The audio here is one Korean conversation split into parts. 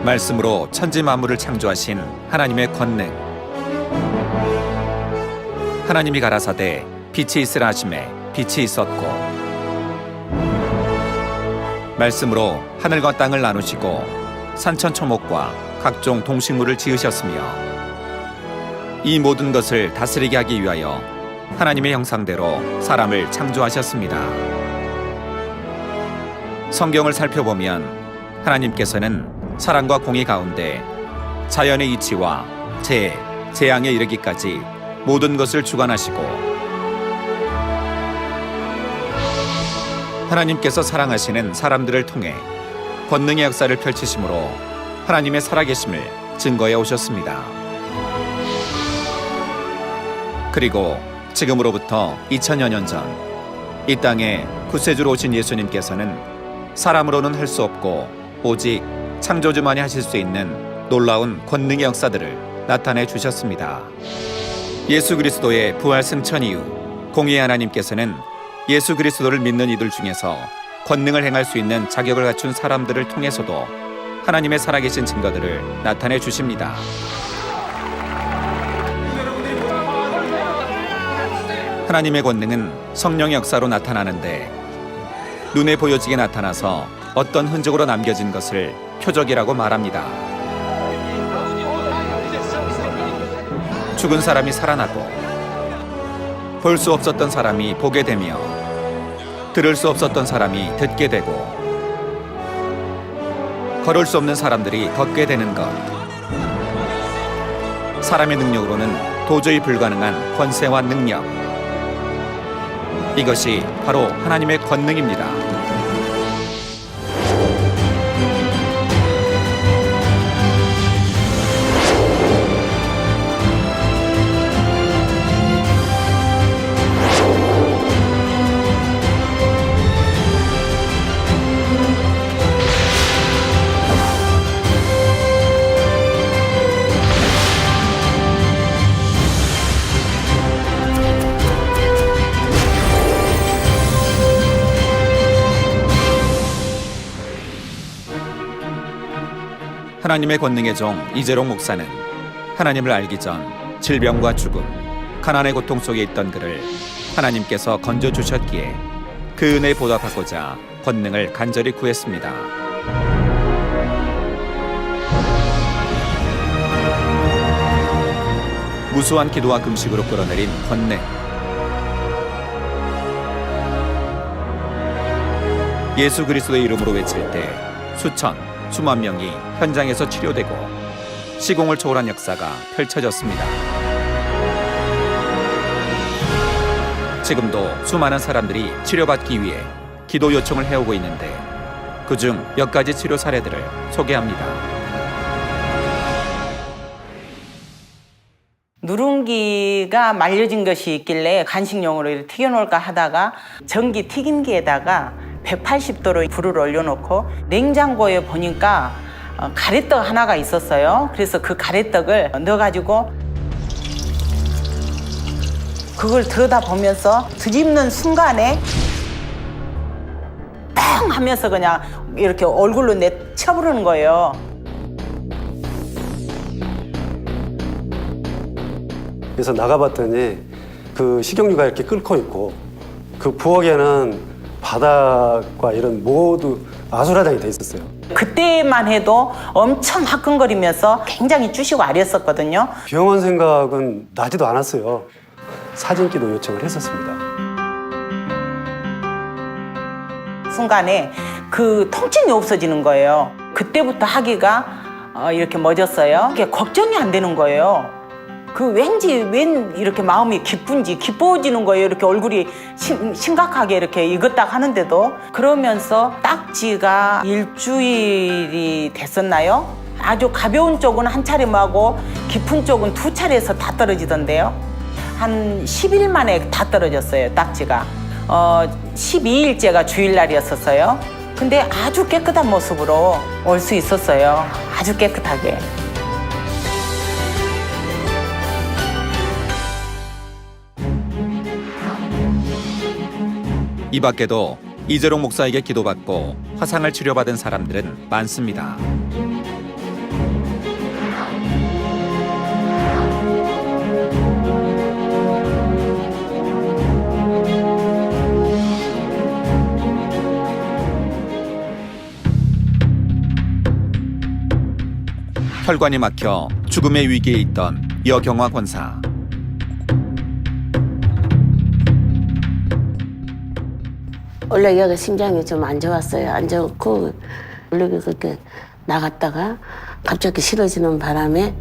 말씀으로 천지 만물을 창조하신 하나님의 권능. 하나님이 가라사대 빛이 있으라 하시매 빛이 있었고, 말씀으로 하늘과 땅을 나누시고 산천초목과 각종 동식물을 지으셨으며, 이 모든 것을 다스리게 하기 위하여 하나님의 형상대로 사람을 창조하셨습니다. 성경을 살펴보면 하나님께서는 사랑과 공의 가운데 자연의 이치와 재앙에 이르기까지 모든 것을 주관하시고, 하나님께서 사랑하시는 사람들을 통해 권능의 역사를 펼치심으로 하나님의 살아계심을 증거해 오셨습니다. 그리고 지금으로부터 2000여 년 전 이 땅에 구세주로 오신 예수님께서는 사람으로는 할 수 없고 오직 창조주만이 하실 수 있는 놀라운 권능의 역사들을 나타내 주셨습니다. 예수 그리스도의 부활 승천 이후 공의의 하나님께서는 예수 그리스도를 믿는 이들 중에서 권능을 행할 수 있는 자격을 갖춘 사람들을 통해서도 하나님의 살아계신 증거들을 나타내 주십니다. 하나님의 권능은 성령의 역사로 나타나는데, 눈에 보여지게 나타나서 어떤 흔적으로 남겨진 것을 표적이라고 말합니다. 죽은 사람이 살아나고, 볼 수 없었던 사람이 보게 되며, 들을 수 없었던 사람이 듣게 되고, 걸을 수 없는 사람들이 걷게 되는 것, 사람의 능력으로는 도저히 불가능한 권세와 능력, 이것이 바로 하나님의 권능입니다. 하나님의 권능의 종 이재롱 목사는 하나님을 알기 전 질병과 죽음, 가난의 고통 속에 있던 그를 하나님께서 건져주셨기에 그 은혜에 보답하고자 권능을 간절히 구했습니다. 무수한 기도와 금식으로 끌어내린 권능. 예수 그리스도의 이름으로 외칠 때 수만 명이 현장에서 치료되고 시공을 초월한 역사가 펼쳐졌습니다. 지금도 수많은 사람들이 치료받기 위해 기도 요청을 해오고 있는데, 그중 몇 가지 치료 사례들을 소개합니다. 누룽기가 말려진 것이 있길래 간식용으로 이렇게 튀겨놓을까 하다가 전기 튀김기에다가 180도로 불을 올려놓고 냉장고에 보니까 가래떡 하나가 있었어요. 그래서 그 가래떡을 넣어가지고 그걸 들여다보면서 뒤집는 순간에 뻥 하면서 그냥 이렇게 얼굴로 내쳐부르는 거예요. 그래서 나가봤더니 그 식용유가 이렇게 끓고 있고, 그 부엌에는 바닥과 이런 모두 아수라장이 돼 있었어요. 그때만 해도 엄청 화끈거리면서 굉장히 쭈시고 아렸었거든요. 병원 생각은 나지도 않았어요. 사진기도 요청을 했었습니다. 순간에 그 통증이 없어지는 거예요. 그때부터 하기가 이렇게 멎었어요. 그게 걱정이 안 되는 거예요. 웬 이렇게 마음이 기뻐지는 거예요. 이렇게 얼굴이 심각하게 이렇게 익었다 하는데도. 그러면서 딱지가 일주일이 됐었나요? 아주 가벼운 쪽은 한 차례하고 깊은 쪽은 2차례에서 다 떨어지던데요. 한 10일 만에 다 떨어졌어요, 딱지가. 12일째가 주일날이었었어요. 근데 아주 깨끗한 모습으로 올 수 있었어요. 아주 깨끗하게. 이 밖에도 이재롱 목사에게 기도받고 화상을 치료받은 사람들은 많습니다. 혈관이 막혀 죽음의 위기에 있던 여경화 권사. 원래 여기 심장이 좀 안 좋았어요. 안 좋고 원래 그렇게 나갔다가 갑자기 싫어지는 바람에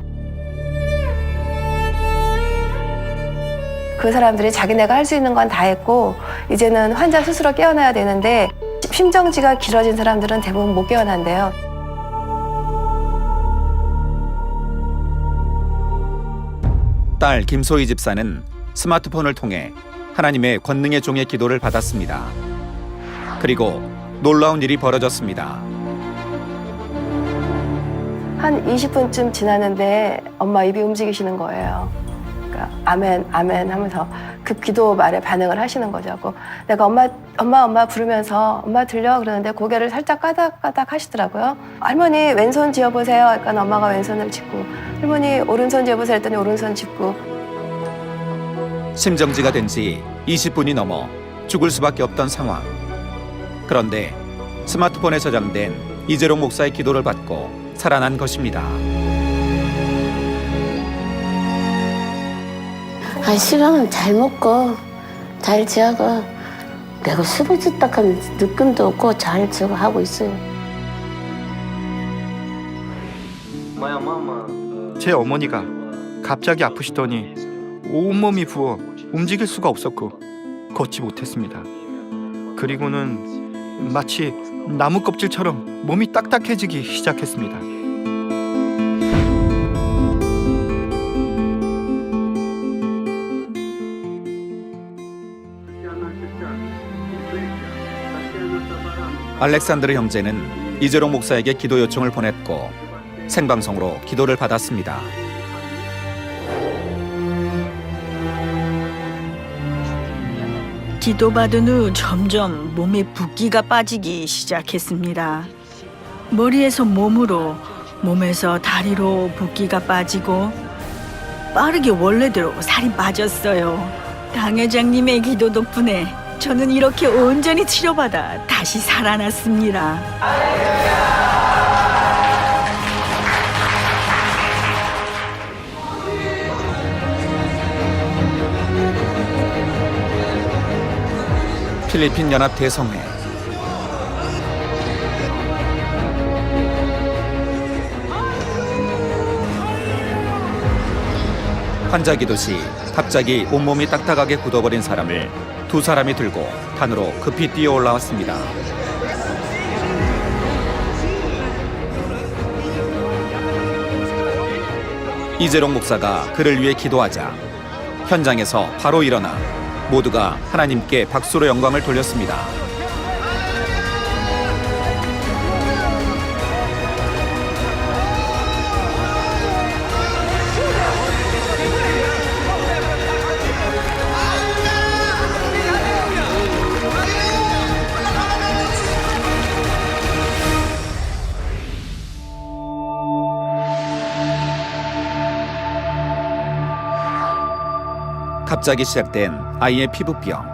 그 사람들이 자기네가 할 수 있는 건 다 했고 이제는 환자 스스로 깨어나야 되는데 심정지가 길어진 사람들은 대부분 못 깨어난대요. 딸 김소희 집사는 스마트폰을 통해 하나님의 권능의 종의 기도를 받았습니다. 그리고 놀라운 일이 벌어졌습니다. 한 20분쯤 지났는데 엄마 입이 움직이시는 거예요. 그러니까 아멘, 아멘 하면서 그 기도 말에 반응을 하시는 거죠. 그래서 내가 엄마 부르면서 엄마 들려? 그러는데 고개를 살짝 까닥까닥 하시더라고요. 할머니 왼손 지어보세요. 그러니까 엄마가 왼손을 짚고 할머니 오른손 지어보세요 했더니 오른손 짚고 심정지가 된 지 20분이 넘어 죽을 수밖에 없던 상황. 그런데 스마트폰에 저장된 이재롱 목사의 기도를 받고 살아난 것입니다. 시간은 잘 먹고 잘 지하고 내가 쓰러졌다는 느낌도 없고 잘 저거 하고 있어요. 제 어머니가 갑자기 아프시더니 온몸이 부어 움직일 수가 없었고 걷지 못했습니다. 그리고는 마치 나무 껍질처럼 몸이 딱딱해지기 시작했습니다. 알렉산드르 형제는 이재롱 목사에게 기도 요청을 보냈고 생방송으로 기도를 받았습니다. 기도받은 후 점점 몸에 붓기가 빠지기 시작했습니다. 머리에서 몸으로, 몸에서 다리로 붓기가 빠지고 빠르게 원래대로 살이 빠졌어요. 당 회장님의 기도 덕분에 저는 이렇게 온전히 치료받아 다시 살아났습니다. 필리핀 연합 대성회. 환자 기도 시 갑자기 온몸이 딱딱하게 굳어버린 사람을 두 사람이 들고 단으로 급히 뛰어 올라왔습니다. 이재롱 목사가 그를 위해 기도하자 현장에서 바로 일어나 모두가 하나님께 박수로 영광을 돌렸습니다. 갑자기 시작된 아이의 피부병.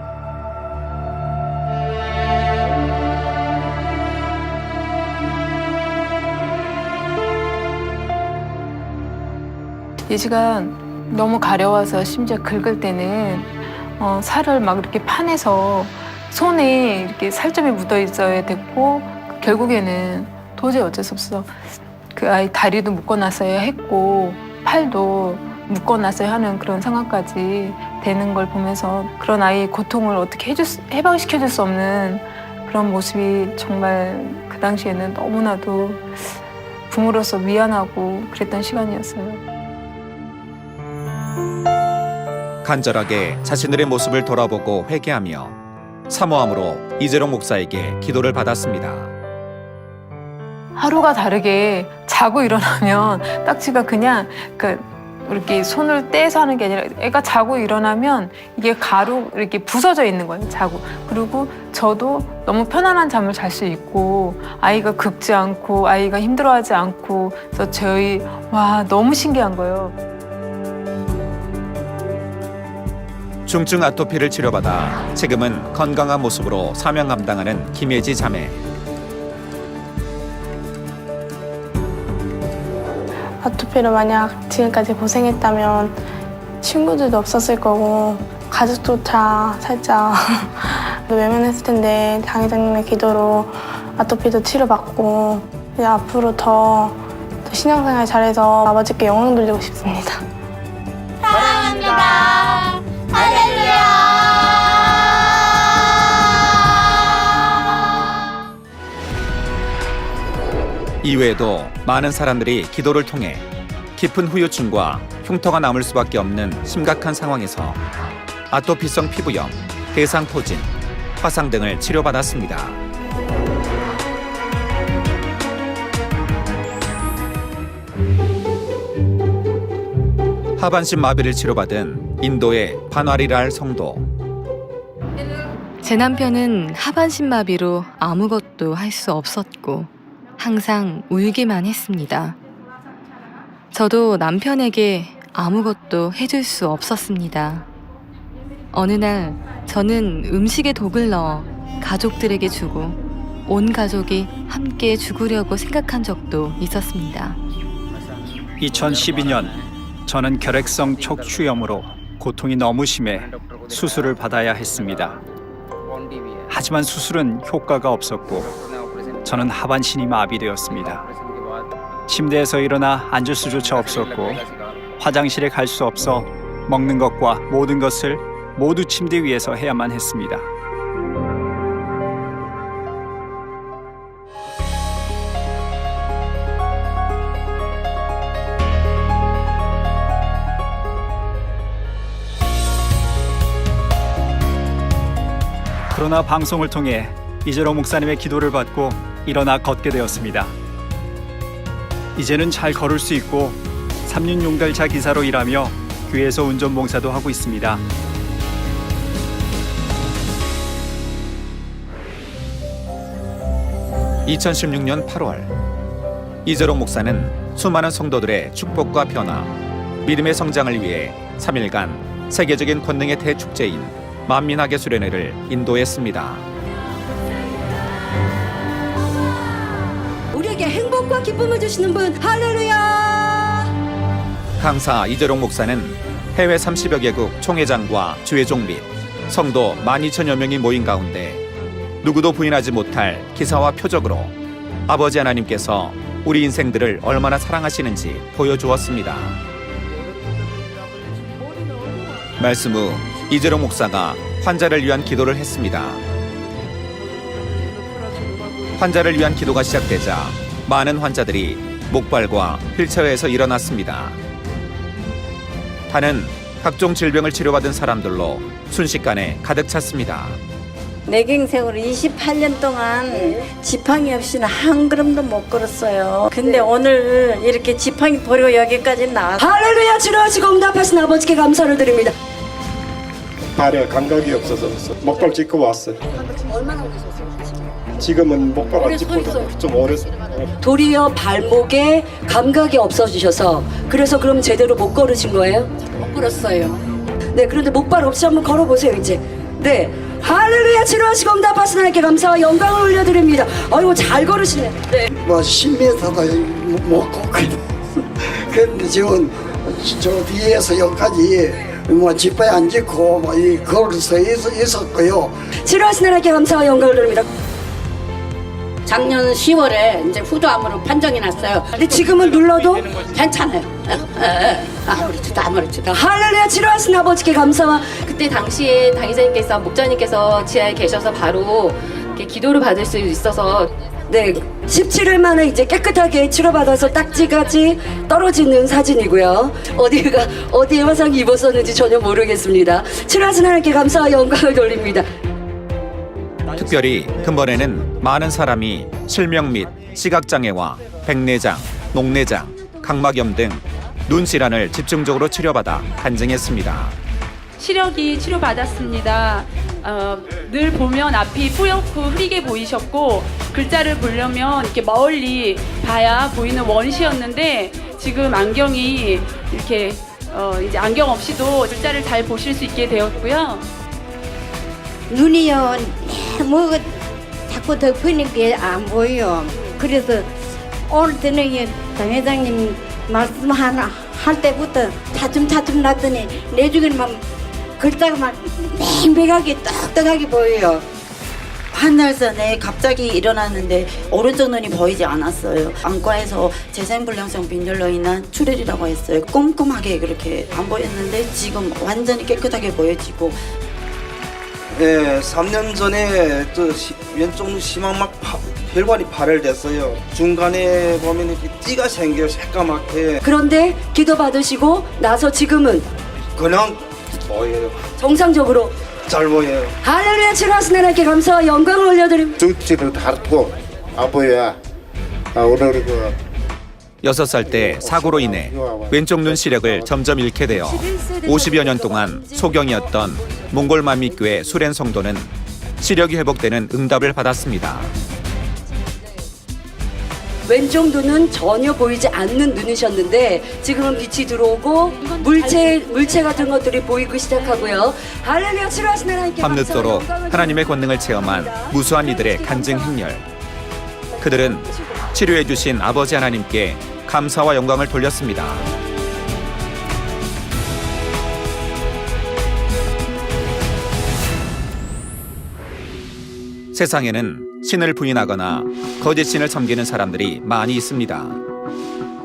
예지가 너무 가려워서 심지어 긁을 때는 살을 막 이렇게 파내서 손에 이렇게 살점이 묻어 있어야 됐고 결국에는 도저히 어쩔 수 없어 그 아이 다리도 묶어놨어야 했고 팔도 묶어놨어야 하는 그런 상황까지 되는 걸 보면서 그런 아이의 고통을 어떻게 해방시켜줄 수 없는 그런 모습이 정말 그 당시에는 너무나도 부모로서 미안하고 그랬던 시간이었어요. 간절하게 자신들의 모습을 돌아보고 회개하며 사모함으로 이재롱 목사에게 기도를 받았습니다. 하루가 다르게 자고 일어나면 딱지가 그냥 이렇게 손을 떼서 하는 게 아니라 애가 자고 일어나면 이게 가루 이렇게 부서져 있는 거예요. 자고. 그리고 저도 너무 편안한 잠을 잘 수 있고 아이가 긁지 않고 아이가 힘들어하지 않고 그래서 와 너무 신기한 거예요. 중증 아토피를 치료받아 지금은 건강한 모습으로 사명 감당하는 김예지 자매. 아토피로 만약 지금까지 고생했다면 친구들도 없었을 거고 가족조차 살짝 외면했을 텐데 당 회장님의 기도로 아토피도 치료받고 이제 앞으로 더 신앙생활 잘해서 아버지께 영광 돌리고 싶습니다. 사랑합니다. 할렐루야. 이외에도 많은 사람들이 기도를 통해 깊은 후유증과 흉터가 남을 수밖에 없는 심각한 상황에서 아토피성 피부염, 대상포진, 화상 등을 치료받았습니다. 하반신 마비를 치료받은 인도의 바나리랄 성도. 제 남편은 하반신 마비로 아무것도 할 수 없었고 항상 울기만 했습니다. 저도 남편에게 아무것도 해줄 수 없었습니다. 어느 날 저는 음식에 독을 넣어 가족들에게 주고 온 가족이 함께 죽으려고 생각한 적도 있었습니다. 2012년 저는 결핵성 척추염으로 고통이 너무 심해 수술을 받아야 했습니다. 하지만 수술은 효과가 없었고 저는 하반신이 마비되었습니다. 침대에서 일어나 앉을 수조차 없었고 화장실에 갈 수 없어 먹는 것과 모든 것을 모두 침대 위에서 해야만 했습니다. 그러나 방송을 통해 이재롱 목사님의 기도를 받고 일어나 걷게 되었습니다. 이제는 잘 걸을 수 있고 3륜 용달차 기사로 일하며 교회에서 운전봉사도 하고 있습니다. (2016년 8월) 이재롱 목사는 수많은 성도들의 축복과 변화, 믿음의 성장을 위해 3일간 세계적인 권능의 대축제인 만민학예 수련회를 인도했습니다. 우리에게 행복과 기쁨을 주시는 분 할렐루야. 강사 이재롱 목사는 해외 30여 개국 총회장과 주회종 및 성도 12,000여 명이 모인 가운데 누구도 부인하지 못할 기사와 표적으로 아버지 하나님께서 우리 인생들을 얼마나 사랑하시는지 보여주었습니다. 말씀 후 이재롱 목사가 환자를 위한 기도를 했습니다. 환자를 위한 기도가 시작되자 많은 환자들이 목발과 휠체어에서 일어났습니다. 단은 각종 질병을 치료받은 사람들로 순식간에 가득 찼습니다. 내 경생으로 28년 동안 지팡이 없이는 한 걸음도 못 걸었어요. 근데 오늘 이렇게 지팡이 버리고 여기까지 나왔어요. 할렐루야. 치료하시고 응답하신 아버지께 감사를 드립니다. 발에 감각이 없어서 목발 짚고 왔어요. 얼마나 오셨어요? 지금은 목발 안 짚고 좀 오래서. 도리어 발목에 감각이 없어지셔서 그래서 그럼 제대로 못 걸으신 거예요? 못 걸었어요. 네, 그런데 목발 없이 한번 걸어보세요 이제. 네, 할렐루야. 치료하시고 응답하신 하나님께 감사와 영광을 올려드립니다. 아이고 잘 걸으시네. 네. 뭐 10m도 못 걷거든. 근데 지금 저 뒤에서 여기까지 뭐 지퍼에 안 짓고 뭐 이 걸어서 있었고요. 치료하신 하나님께 감사와 영광을 드립니다. 작년 10월에 이제 후두암으로 판정이 났어요. 근데 지금은 눌러도 괜찮아요. 아무렇지도. 할렐루야. 치료하신 아버지께 감사와. 그때 당시에 당의자님께서 목자님께서 지하에 계셔서 바로 이렇게 기도를 받을 수 있어서 네, 17일 만에 이제 깨끗하게 치료받아서 딱지까지 떨어지는 사진이고요. 어디에 화상 입었었는지 전혀 모르겠습니다. 치료하신 하나님께 감사와 영광을 돌립니다. 특별히 근본에는 많은 사람이 실명 및 시각장애와 백내장, 녹내장, 각막염 등 눈질환을 집중적으로 치료받아 간증했습니다. 시력이 치료받았습니다. 늘 보면 앞이 뿌옇고 흐리게 보이셨고 글자를 보려면 이렇게 멀리 봐야 보이는 원시였는데 지금 안경이 이렇게 이제 안경 없이도 글자를 잘 보실 수 있게 되었고요. 눈이요 뭐 자꾸 덮으니까 안 보여요. 그래서 오늘 저녁에 당 회장님 말씀하나 할 때부터 차츰차츰 났더니 내중에는 막 글자가 막 맹백하게 똑똑하게 보여요. 한 달 전에 갑자기 일어났는데 오른쪽 눈이 보이지 않았어요. 안과에서 재생불량성 빈혈로 인한 출혈이라고 했어요. 꼼꼼하게 그렇게 안 보였는데 지금 완전히 깨끗하게 보여지고. 네, 3년 전에 왼쪽 눈 심한 혈관이 발열됐어요. 중간에 보면 이렇게 띠가 생겨요, 새까맣게. 그런데 기도 받으시고 나서 지금은 그냥 보여요. 정상적으로 잘 보여요. 할렐루야 치료하신 하나님께 감사와 영광을 올려드립니다. 중증을 다루고 안 보여야 오늘 6살 때 사고로 인해 왼쪽 눈 시력을 점점 잃게 되어 50여 년 동안 소경이었던 몽골 만미교회 수렌 성도는 시력이 회복되는 응답을 받았습니다. 왼쪽 눈은 전혀 보이지 않는 눈이셨는데 지금은 빛이 들어오고 물체 같은 것들이 보이기 시작하고요. 할렐루야 치료하신 하나님께 밤늦도록 감사와 영광을 하나님의 권능을 체험한 무수한 이들의 간증 행렬. 그들은 치료해 주신 아버지 하나님께 감사와 영광을 돌렸습니다. 세상에는 신을 부인하거나 거짓 신을 섬기는 사람들이 많이 있습니다.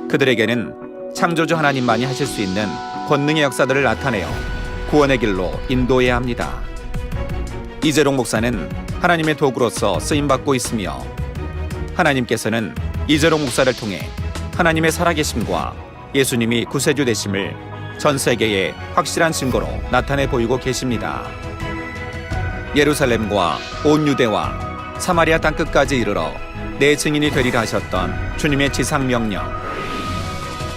그들에게는 창조주 하나님만이 하실 수 있는 권능의 역사들을 나타내어 구원의 길로 인도해야 합니다. 이재롱 목사는 하나님의 도구로서 쓰임받고 있으며 하나님께서는 이재롱 목사를 통해 하나님의 살아계심과 예수님이 구세주 되심을 전 세계에 확실한 증거로 나타내 보이고 계십니다. 예루살렘과 온 유대와 사마리아 땅 끝까지 이르러 내 증인이 되리라 하셨던 주님의 지상명령.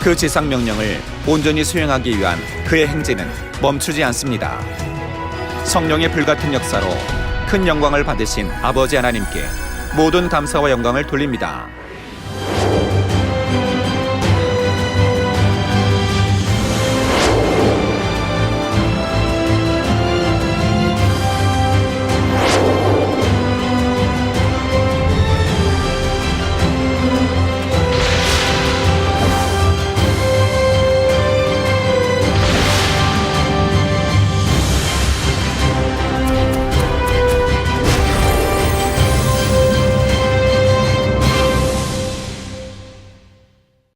그 지상명령을 온전히 수행하기 위한 그의 행진은 멈추지 않습니다. 성령의 불같은 역사로 큰 영광을 받으신 아버지 하나님께 모든 감사와 영광을 돌립니다.